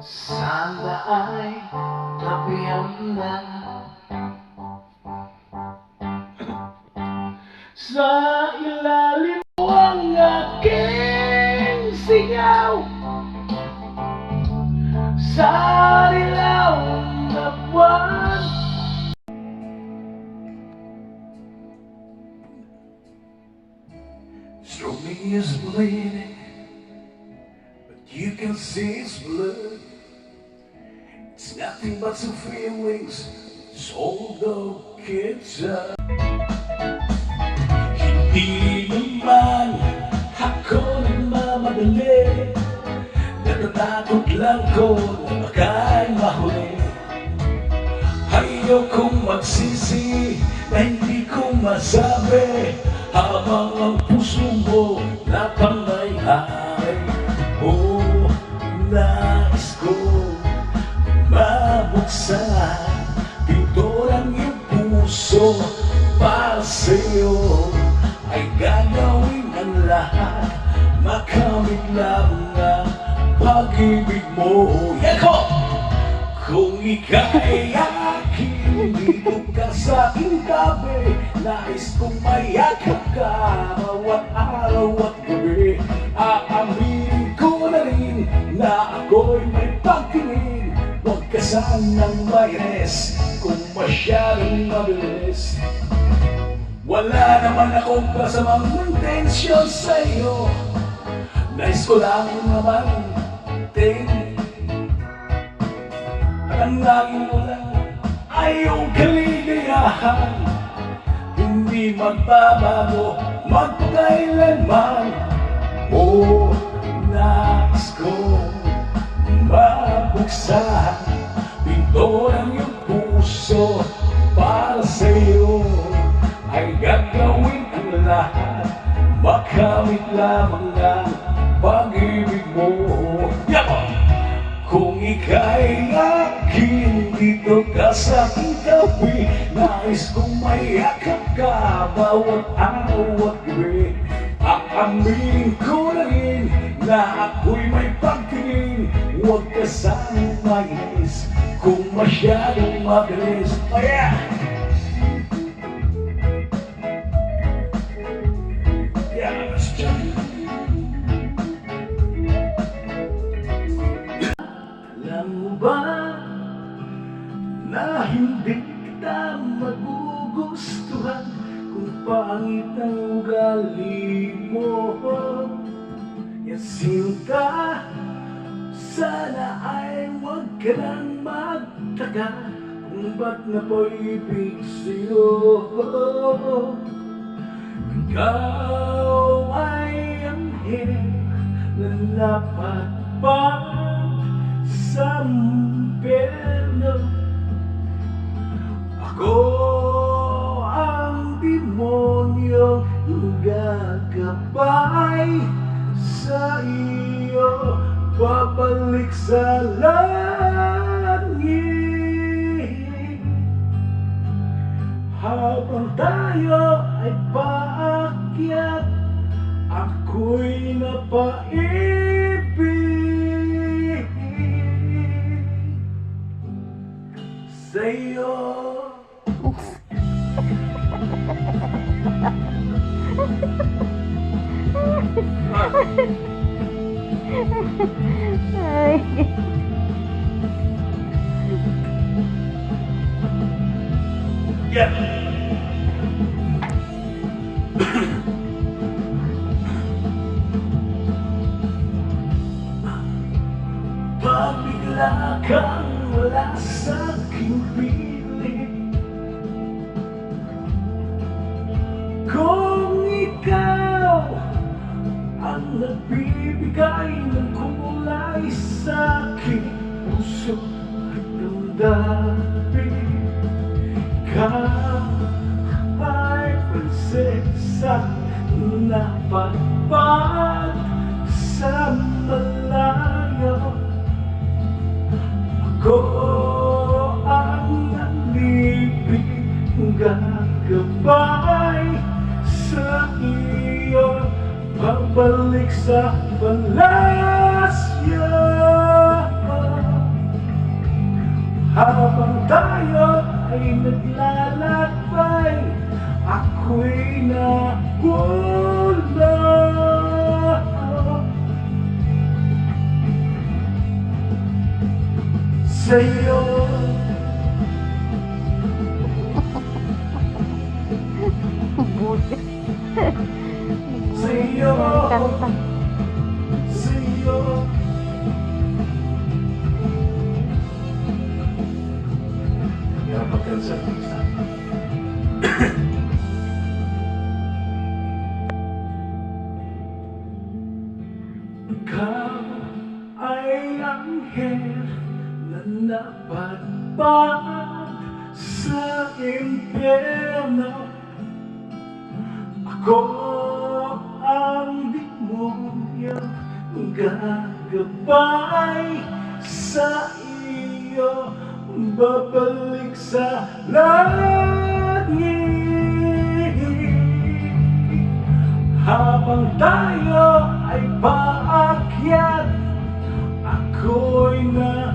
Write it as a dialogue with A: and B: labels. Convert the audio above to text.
A: Sana ay tabihan na sa ilalim mo ang aking singaw, sa ilaw na buwan. Stroke is bleeding, but you can see it's blood. It's nothing but some feelings, so the kids are. Hindi naman ako nagmamadali, natatakot lang ko na baka'y mahuli. Ayokong magsisi na hindi ko masabi, habang ang puso mo na panay-hay. Oh, nais ko mabuksan pinturang iyong puso para sa'yo. Ay gagawin ang lahat, makamit lang ang pag-ibig mo. Yeko! Kung ika'y akin, dito ka sa aking tabi, nais kong mayakap ka bawat araw at gabi. Aaminin ko na rin na ako'y may pagtingin, huwag ka sanang mayres kung masyadong mabilis. Wala naman akong kasamang intensyon sa'yo, nais ko lang naman ang laging wala ay iyong kaligayahan, hindi magbabago magpakailanman. Oh, nais kong mabuksan pinto ng iyong puso para sa'yo. Ay gagawin ang lahat, makamit lamang ang pag-ibig mo. Yako! Kung ika'y akin, dito ka sa aking tabi, nais kong mayakap ka bawat araw at gabi. Aaminin ko na rin na ako'y may pagtingin, huwag ka sanang mainis kung masyadong mabilis. Oh yeah! Yeah, let's jump. Alam mo ba na hindi kita magugustuhan kung pangit ang ugali mo? Yasinta, sana ay huwag ka lang magtaka kung ba't napaibig sa'yo. Ikaw ay anghel na napatpag sa impyerno. Ako ang demonyo gagabay sa iyo, babalik sa langit. Habang tayo ay paakyat, ako'y napaibig sa'yo.
B: Ay.
A: Yeah. Pag bigla kang wala sa aking piling, kung ikaw ang nagbibigay ng kulay sa aking puso at damdamin, ikaw ay prinsesa na patpad sa malayo. Ako ang nalibig, gagabay sa iyo, Pabalik sa palasyo. Habang tayo ay naglalakbay, ako'y nagulo sa'yo. Sa'yo, sa'yo. Hirap mag-cancel. Ikaw ay anghel na napadpad sa impyerno. Ako ang demonyong gagabay sa iyo, babalik sa langit. Habang tayo ay paakyat, ako'y na